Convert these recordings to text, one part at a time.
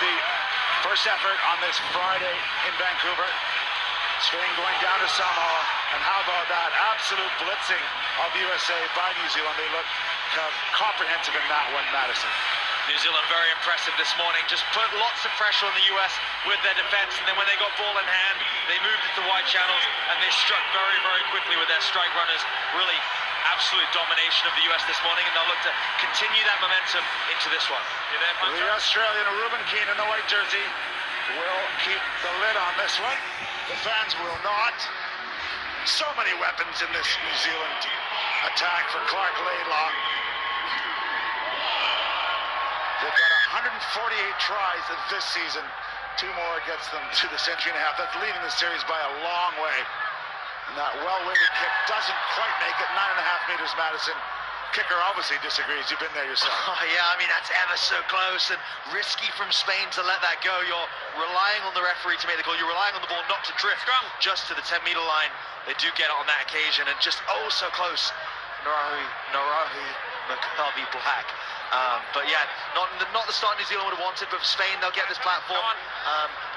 the first effort on this Friday in Vancouver. Spain going down to Samoa, and how about that absolute blitzing of USA by New Zealand. They look comprehensive in that one, Madison. New Zealand very impressive this morning, just put lots of pressure on the US with their defense, and then when they got ball in hand, they moved into wide channels and they struck very, very quickly with their strike runners. Really absolute domination of the US this morning, and they'll look to continue that momentum into this one. The Australian Reuben Keane in the white jersey will keep the lid on this one. The fans will not. So many weapons in this New Zealand attack for Clark Laidlaw. They've got 148 tries this season. 2 more gets them to the century and a half. That's leading the series by a long way. And that well-weighted kick doesn't quite make it. 9.5 meters, Madison. Kicker obviously disagrees. You've been there yourself. Oh, yeah, I mean, that's ever so close and risky from Spain to let that go. You're relying on the referee to make the call. You're relying on the ball not to drift just to the 10-meter line. They do get it on that occasion, and just oh so close. Narahi McCarvey Black. But yeah, not the start New Zealand would have wanted, but for Spain, they'll get this platform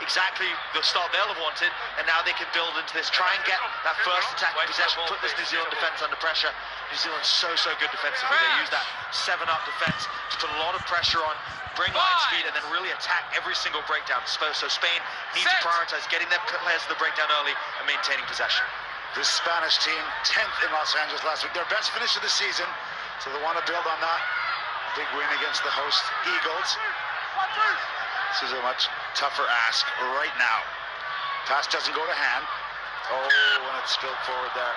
exactly the start they'll have wanted, and now they can build into this, try and get that first attacking possession, put this New Zealand defence under pressure. New Zealand's so good defensively. They use that 7-up defence to put a lot of pressure on, bring line speed, and then really attack every single breakdown. So Spain needs to prioritise getting their players to the breakdown early and maintaining possession. This Spanish team, 10th in Los Angeles last week, their best finish of the season, so they want to build on that. Big win against the host Eagles. This is a much tougher ask right now. Pass doesn't go to hand. Oh, and it's spilled forward there.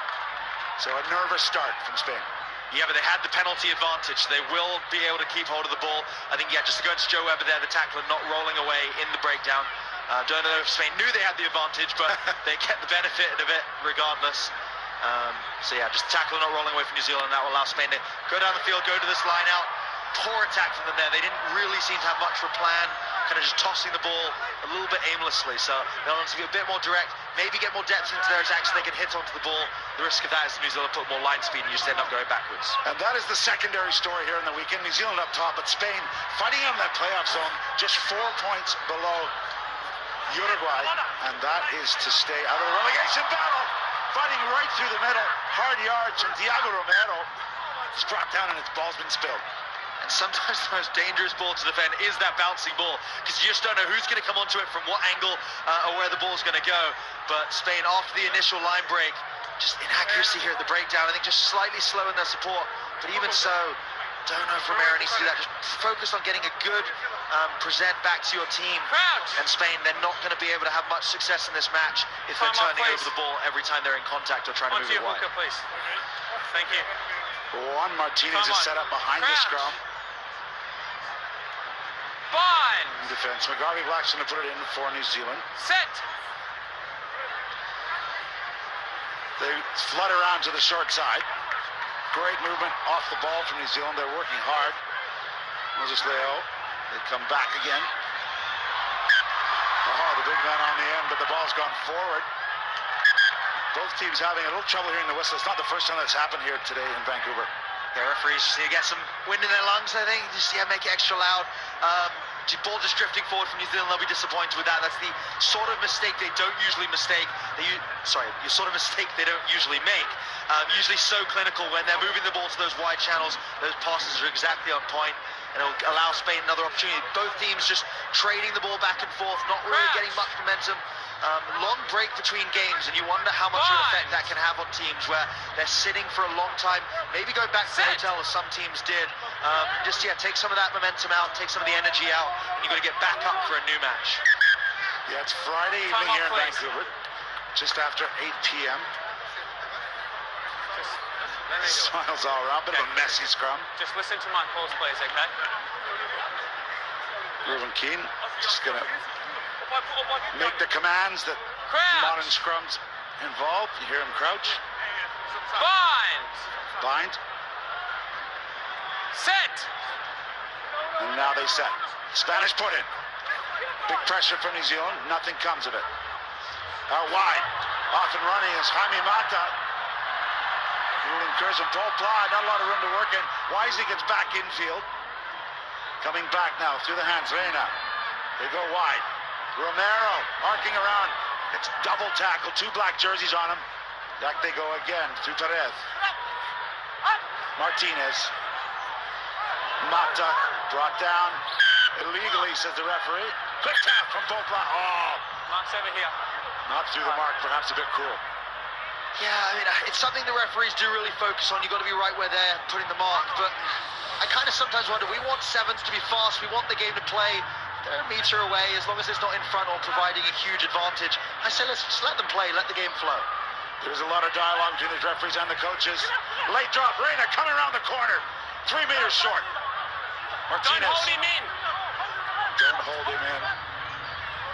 So a nervous start from Spain. Yeah, but they had the penalty advantage. They will be able to keep hold of the ball. I think, yeah, just to go to Joe Webber there, the tackler not rolling away in the breakdown. Don't know if Spain knew they had the advantage, but they get the benefit of it regardless. So yeah, just tackle not rolling away from New Zealand. That will allow Spain to go down the field, go to this line out. Poor attack from them there. They didn't really seem to have much of a plan, kind of just tossing the ball a little bit aimlessly. So they'll want to be a bit more direct, maybe get more depth into their attacks so they can hit onto the ball. The risk of that is New Zealand put more line speed and you just end up going backwards. And that is the secondary story here in the weekend. New Zealand up top, but Spain fighting in that playoff zone, just 4 points below Uruguay, and that is to stay out of the relegation battle. Fighting right through the middle, hard yards from Thiago Romero. It's brought down and its ball's been spilled. And sometimes the most dangerous ball to defend is that bouncing ball, because you just don't know who's going to come onto it from what angle or where the ball's going to go. But Spain, after the initial line break, just inaccuracy here at the breakdown. I think just slightly slow in their support, but even so, don't know if Romero needs to do that. Just focus on getting a good present back to your team. And Spain, they're not going to be able to have much success in this match if they're turning over the ball every time they're in contact or trying to move it wide. Thank you. Juan Martinez is set up behind the scrum. Fine. Defense. McGarvey Black's going to put it in for New Zealand. Set. They flood around to the short side. Great movement off the ball from New Zealand. They're working hard. Moses Leo. They come back again. Oh, the big man on the end, but the ball's gone forward. Both teams having a little trouble hearing the whistle. It's not the first time that's happened here today in Vancouver. Yeah, referees just need to get some wind in their lungs, I think. Just, yeah, make it extra loud. Ball just drifting forward from New Zealand, they'll be disappointed with that. That's the sort of mistake they don't usually mistake. Your sort of mistake they don't usually make. Usually so clinical when they're moving the ball to those wide channels. Those passes are exactly on point, and it'll allow Spain another opportunity. Both teams just trading the ball back and forth, not really getting much momentum. Long break between games, and you wonder how much of an effect that can have on teams where they're sitting for a long time, maybe going back to the hotel as some teams did. Take some of that momentum out, take some of the energy out, and you've got to get back up for a new match. Yeah, it's Friday evening here in Vancouver, just after 8 p.m. Smiles all around, bit of a messy scrum. Just listen to my calls, please, okay? Reuben Keane just going to make the commands that modern scrums involve. You hear him crouch. Bind. Set. And now they set. Spanish put in. Big pressure from New Zealand. Nothing comes of it. Out wide. Off and running is Jaime Mata. Ruling Curzon, Paul Pla, not a lot of room to work in. Wisely gets back infield. Coming back now through the hands. Reina. They go wide. Romero arcing around. It's double tackle. 2 black jerseys on him. Back they go again through Perez. Martinez. Mata brought down illegally, says the referee. Quick tap from both black. Oh, Mark's over here. not through the mark, perhaps a bit cruel. Yeah, I mean, it's something the referees do really focus on. You've got to be right where they're putting the mark. But I kind of sometimes wonder, we want sevens to be fast. We want the game to play. They're a meter away, as long as it's not in front or providing a huge advantage. I say let's just let them play, let the game flow. There's a lot of dialogue between the referees and the coaches. Late drop, Reina coming around the corner. 3 meters short. Martinez. Don't hold him in. Don't hold him in.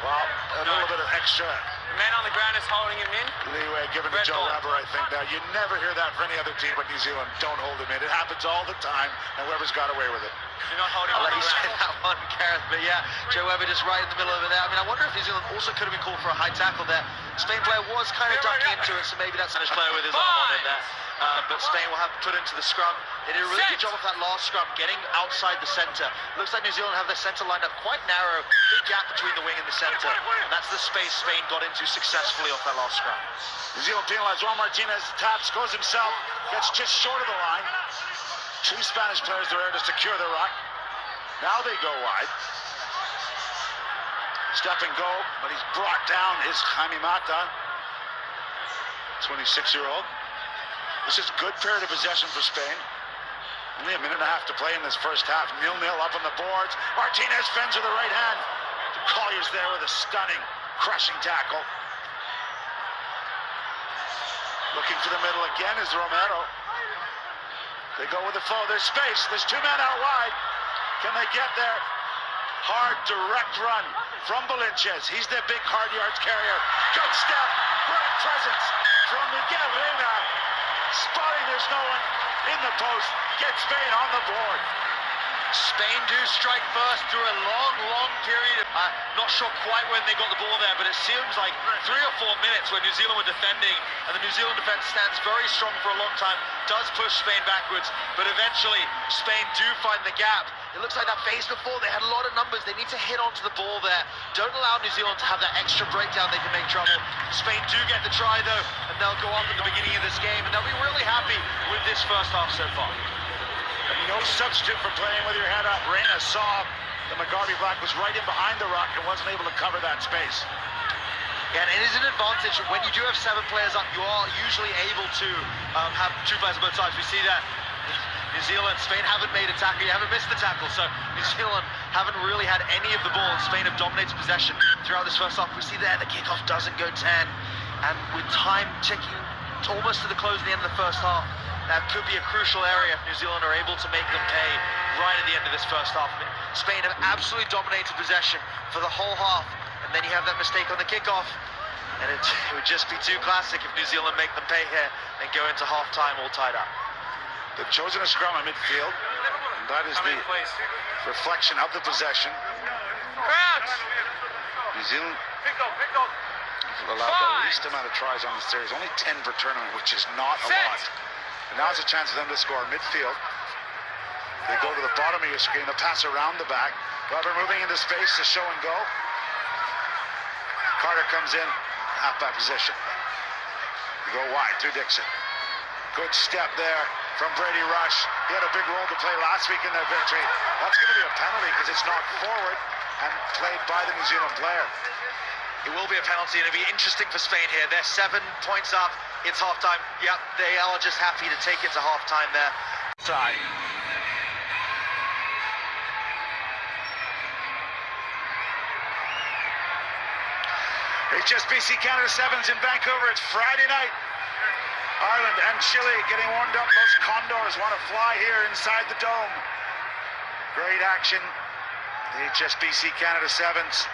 Well, a little bit of extra The man on the ground is holding him in. leeway given to Red Joe ball. Weber, I think. Now, you never hear that for any other team but New Zealand. Don't hold him in. It happens all the time, and Weber's got away with it. You're not holding I'll on let the you say ground. that one, Gareth. But yeah, Joe Weber just right in the middle of it there. I mean, I wonder if New Zealand also could have been called for a high tackle there. Spain player was kind of ducking into it, so maybe that's Spanish player with his arm on it there. But Spain will have to put into the scrum. They did a really good job of that last scrum, getting outside the centre. Looks like New Zealand have their centre lined up quite narrow, big gap between the wing and the centre. And that's the space Spain got into successfully off that last scrum. New Zealand penalized. Juan Martinez taps, goes himself, gets just short of the line. 2 Spanish players there to secure the rock. Now they go wide. Step and go, but he's brought down is Jaime Mata, 26-year-old. This is good period of possession for Spain. Only a minute and a half to play in this first half. 0-0 up on the boards. Martinez fends with the right hand. Collier's there with a stunning, crushing tackle. Looking for the middle again is Romero. They go with the flow. There's space. There's 2 men out wide. Can they get there? Hard, direct run from Belinches. He's their big hard yards carrier. Good step. Great presence from Miguel Reina. Spotting there's no one in the post. Gets Spain on the board. Spain do strike first through a long period of, not sure quite when they got the ball there, but it seems like 3 or 4 minutes when New Zealand were defending, and the New Zealand defense stands very strong for a long time, does push Spain backwards, but eventually Spain do find the gap. It looks like that phase before, they had a lot of numbers, they need to hit onto the ball there. Don't allow New Zealand to have that extra breakdown, they can make trouble. Spain do get the try though, and they'll go up at the beginning of this game, and they'll be really happy with this first half so far. No substitute for playing with your head up. Reina saw the McGarvey Black was right in behind the rock and wasn't able to cover that space. Yeah, and it is an advantage. When you do have 7 players up, you are usually able to have 2 players on both sides. We see that New Zealand, Spain haven't made a tackle, you haven't missed the tackle, so New Zealand haven't really had any of the ball. Spain have dominated possession throughout this first half. We see there the kickoff doesn't go 10, and with time ticking almost to the close of the end of the first half, that could be a crucial area if New Zealand are able to make them pay right at the end of this first half. I mean, Spain have absolutely dominated possession for the whole half, and then you have that mistake on the kickoff, and it would just be too classic if New Zealand make them pay here and go into half-time all tied up. They've chosen a scrum at midfield, and that is the reflection of the possession. Crouch! New Zealand allowed the least amount of tries on the series, only 10 per tournament, which is not a lot. And now's a chance for them to score midfield. They go to the bottom of your screen, the pass around the back. Weber moving into space to show and go. Carter comes in, halfback position. They go wide through Dixon. Good step there from Brady Rush. He had a big role to play last week in their victory. That's going to be a penalty because it's knocked forward and played by the New Zealand player. It will be a penalty, and it'll be interesting for Spain here. They're 7 points up. It's halftime. Yep, they are just happy to take it to halftime there. Side. HSBC Canada Sevens in Vancouver. It's Friday night. Ireland and Chile getting warmed up. Los Condors want to fly here inside the dome. Great action. The HSBC Canada Sevens.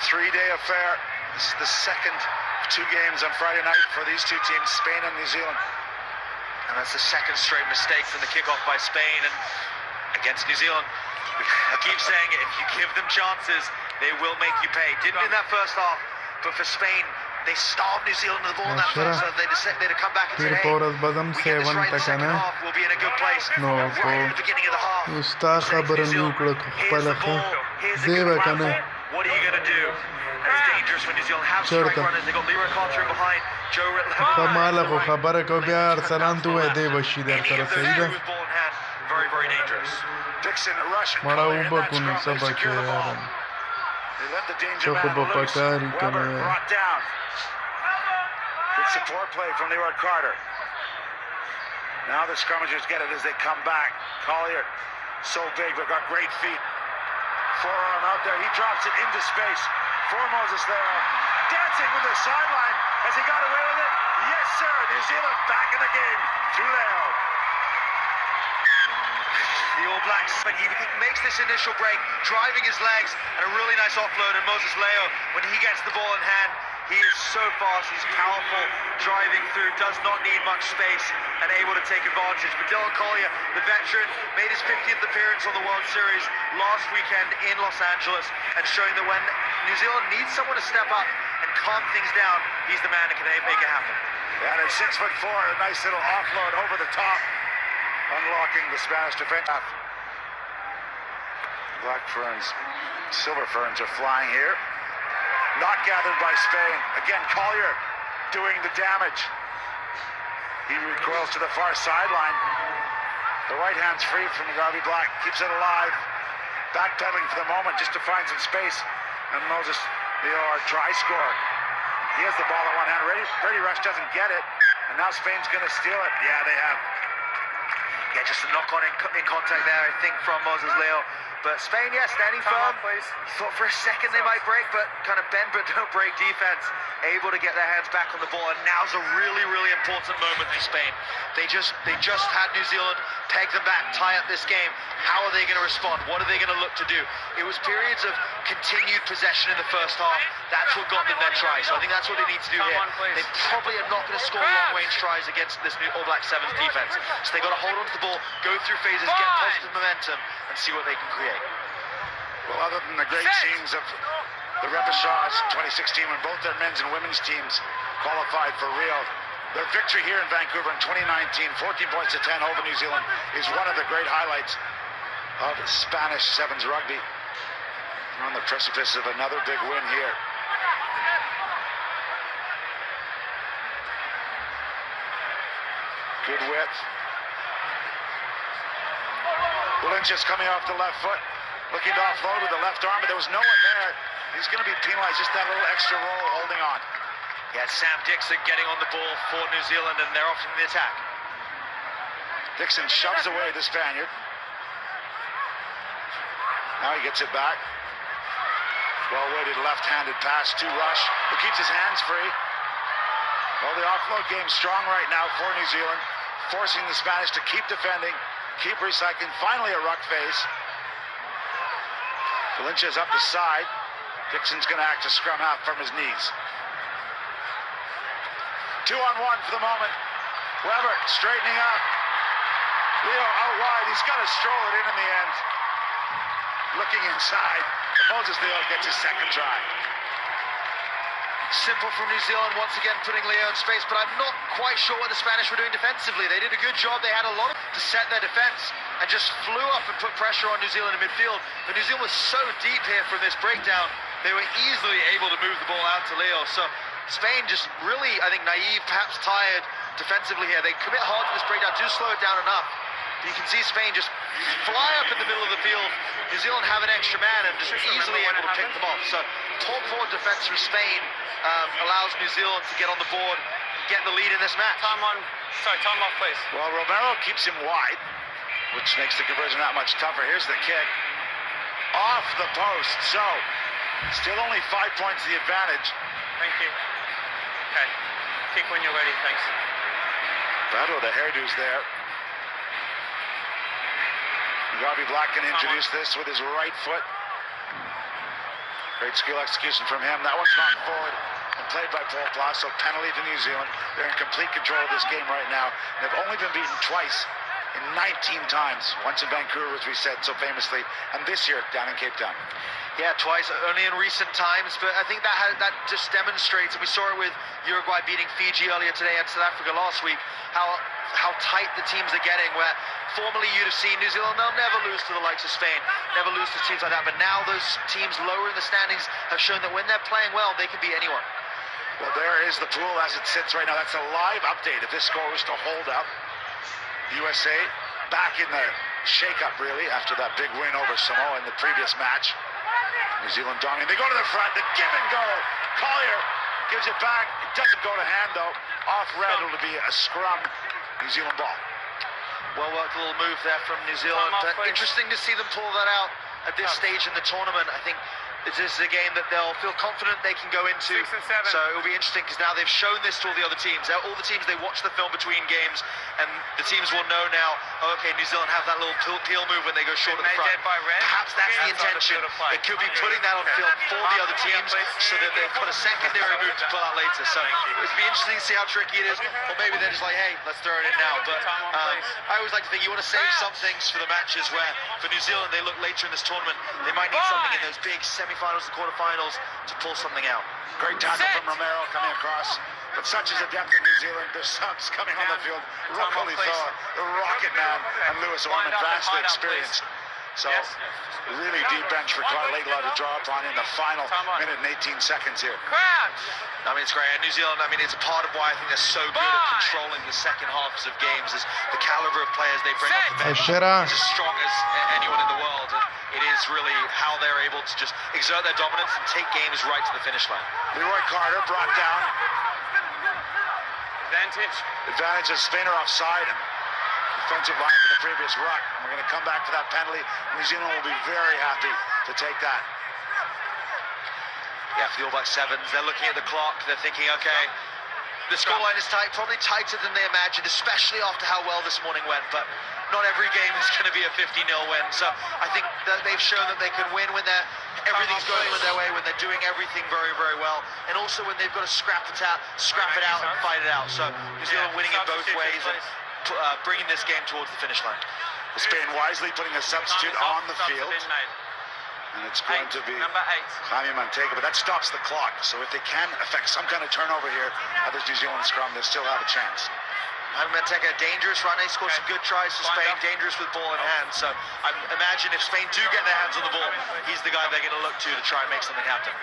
3-day affair. This is the second of 2 games on Friday night for these 2 teams, Spain and New Zealand. And that's the second straight mistake from the kickoff by Spain and against New Zealand. I keep saying it, if you give them chances, they will make you pay. Didn't in that first half, but for Spain, they starved New Zealand to the ball in that first half. They'd have come back and said, hey, we get this right in the second half, we'll be in a good place. Right at the beginning of the half, here's the ball, here's the good pass. what are you going to do? And it's dangerous when New Zealand have strike Certo. runners. They've got Leroy Carter in behind, Joe خمالك وخبرك وبيارسلان دوه دي بشي در Any سر of those two سيدة with ball in hand, very, very dangerous. Dixon rushing. مرعوبة كوني سبك يا رب They let the danger شوفوا man loose. باباكاري Weber كمان brought down. Good support play from Leroy Carter. Now the scrummagers get it as they come back. Collier, so big, but got great feet. Forearm out there. He drops it into space for Moses Leo. Dancing with the sideline. Has he got away with it? Yes, sir. New Zealand back in the game through Leo. The All Blacks, but he makes this initial break, driving his legs, and a really nice offload. And Moses Leo, when he gets the ball in hand, he is so fast, he's powerful, driving through, does not need much space, and able to take advantage. But Dylan Collier, the veteran, made his 50th appearance on the World Series last weekend in Los Angeles, and showing that when New Zealand needs someone to step up and calm things down, he's the man that can make it happen. Yeah, at 6'4", a nice little offload over the top, unlocking the Spanish defense. Black ferns, silver ferns are flying here. Not gathered by Spain. Again, Collier doing the damage. He recoils to the far sideline. The right hand's free from Rugby Black, keeps it alive. Backpedaling for the moment just to find some space. And Moses Leo try score. He has the ball in one hand. Brady Rush doesn't get it. And now Spain's going to steal it. Yeah, they have. Yeah, just a knock-on in contact there, I think, from Moses Leo. But Spain, yeah, standing firm. Thought for a second they might break, but kind of bend but don't break defense. Able to get their hands back on the ball, and now's a really, really important moment for Spain. They just had New Zealand peg them back, tie up this game. How are they going to respond? What are they going to look to do? It was periods of continued possession in the first half. That's what got them their try. So I think that's what they need to do here. They probably are not going to score long-range tries against this new All Black Sevens defense. So they've got to hold on to the ball, go through phases, get positive momentum, and see what they can create. Well, other than the great scenes of the repechage in 2016 when both their men's and women's teams qualified for Rio, their victory here in Vancouver in 2019, 14 points to 10 over New Zealand, is one of the great highlights of Spanish Sevens rugby. We're on the precipice of another big win here. Good width. Lynch coming off the left foot, looking to offload with the left arm, but there was no one there. He's going to be penalized, just that little extra roll holding on. Yeah, Sam Dixon getting on the ball for New Zealand, and they're off in the attack. Dixon shoves away the Spaniard. Now he gets it back. Well-weighted left-handed pass to Rush, who keeps his hands free. Well, the offload game's strong right now for New Zealand, forcing the Spanish to keep defending, keep recycling. Finally a ruck phase. Valencia's up the side. Dixon's going to act a scrum half from his knees. 2-on-1 for the moment. Weber straightening up. Leo out wide. He's got to stroll it in the end. Looking inside. Moses Leo gets his second try. Simple from New Zealand, once again putting Leo in space, but I'm not quite sure what the Spanish were doing defensively. They did a good job. They had a lot to set their defense and just flew up and put pressure on New Zealand in midfield. But New Zealand was so deep here from this breakdown, they were easily able to move the ball out to Leo. So Spain just really, I think, naive, perhaps tired defensively here. They commit hard to this breakdown, do slow it down enough. But you can see Spain just fly up in the middle of the field. New Zealand have an extra man and just easily able to pick them off. So top forward defense from Spain allows New Zealand to get on the board, get the lead in this match. Time off, please. Well, Romero keeps him wide, which makes the conversion that much tougher. Here's the kick. Off the post. So, still only 5 points the advantage. Thank you. Okay. Kick when you're ready, thanks. Battle of the hairdos there. Rugby Black can introduce this with his right foot. Great skill execution from him. That one's knocked forward and played by Paul Plas, so penalty to New Zealand. They're in complete control of this game right now. They've only been beaten twice in 19 times. Once in Vancouver, as we said so famously, and this year down in Cape Town. Yeah, twice, only in recent times, but I think that just demonstrates, and we saw it with Uruguay beating Fiji earlier today and South Africa last week, how tight the teams are getting, where formerly you'd have seen New Zealand, they'll never lose to the likes of Spain. never lose to teams like that. But now those teams lower in the standings have shown that when they're playing well, they can beat anyone. Well, there is the pool as it sits right now. That's a live update. If this score was to hold up, USA back in the shake-up, really, after that big win over Samoa in the previous match. New Zealand dominating. They go to the front. The give and go. Collier gives it back. It doesn't go to hand, though. Off red, it'll be a scrum. New Zealand ball. Well worked, a little move there from New Zealand. Interesting to see them pull that out at this stage in the tournament. I think this is a game that they'll feel confident they can go into. 6 and 7. So it'll be interesting because now they've shown this to all the other teams. All the teams, they watch the film between games, and the teams will know now, oh, okay, New Zealand have that little peel move when they go short at the front. Perhaps that's the intention. It could be putting that on film for the other teams so that they've got a secondary move to pull out later. So it'll be interesting to see how tricky it is. Or maybe they're just like, hey, let's throw it in now. But I always like to think you want to save some things for the matches where, for New Zealand, they look later in this tournament, they might need something in those big semi-finals and quarterfinals to pull something out. Great tackle from Romero coming across. But such is the depth of New Zealand. There's subs coming on the field. Rugby, the Rocket Man, and Lewis Orman, vastly experienced. So, really deep bench for Clark Laidlaw to draw upon in the final minute and 18 seconds here. I mean, it's great. And New Zealand, I mean, it's a part of why I think they're so good at controlling the second halves of games, is the caliber of players they bring off the bench is as strong as anyone in the world. And it is really how they're able to just exert their dominance and take games right to the finish line. Leroy Carter brought down. Advantage of Spainer offside. And defensive line for the previous ruck. And we're going to come back to that penalty. New Zealand will be very happy to take that. Yeah, for the All Black Sevens, they're looking at the clock. They're thinking, okay, the scoreline is tight, probably tighter than they imagined, especially after how well this morning went. But not every game is going to be a 50-0 win. So I think that they've shown that they can win when everything's going their way, when they're doing everything very, very well, and also when they've got to scrap it out and fight it out. So New Zealand winning it both ways and bringing this game towards the finish line. Spain wisely putting a substitute on the field. And it's going to be number 8. Jaime Manteiga, but that stops the clock. So if they can affect some kind of turnover here at this New Zealand scrum, they still have a chance. Jaime Manteiga, a dangerous run. He scored some good tries for Spain, dangerous with ball in hand. So I imagine if Spain do get their hands on the ball, he's the guy they're going to look to try and make something happen.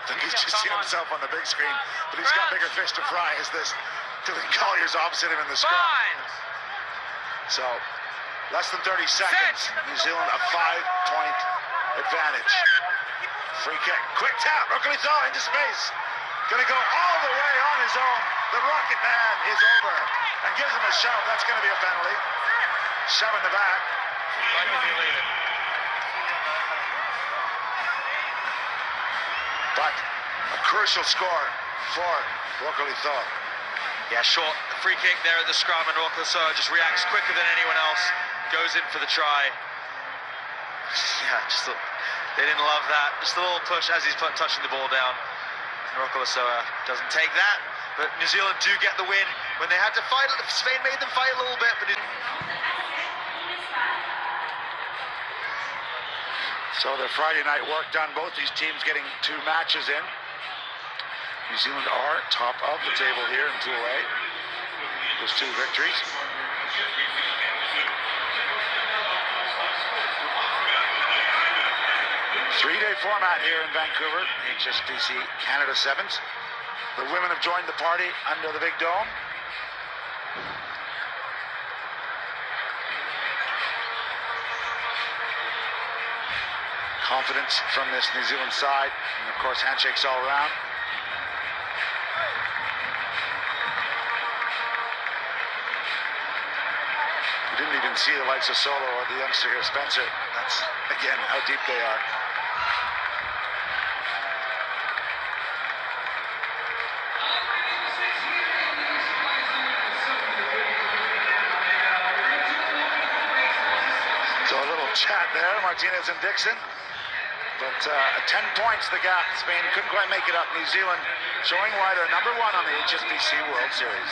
I think he's just seen himself on the big screen, but he's got bigger fish to fry as this Dylan Collier's opposite him in the scrum. So less than 30 seconds. New Zealand a 5-point advantage. Free kick, quick tap, Rugby into space. Gonna go all the way on his own. The Rocket Man is over and gives him a shove. That's gonna be a penalty. Shove in the back. But a crucial score for Rugby. Yeah, short free kick there at the scrum, and Rokasa just reacts quicker than anyone else. Goes in for the try. Yeah, they didn't love that. Just a little push as he's touching the ball down. Rokasa doesn't take that, but New Zealand do get the win. When they had to fight, Spain made them fight a little bit. But so their Friday night work done. Both these teams getting 2 matches in. New Zealand are top of the table here in Pool A. Those 2 victories. Three-day format here in Vancouver, HSBC Canada Sevens. The women have joined the party under the big dome. Confidence from this New Zealand side, and of course handshakes all around. You didn't even see the likes of Solo or the youngster here, Spencer. That's, again, how deep they are. So a little chat there, Martinez and Dixon. But 10 points the gap. Spain couldn't quite make it up. New Zealand showing why they're #1 on the HSBC World Series.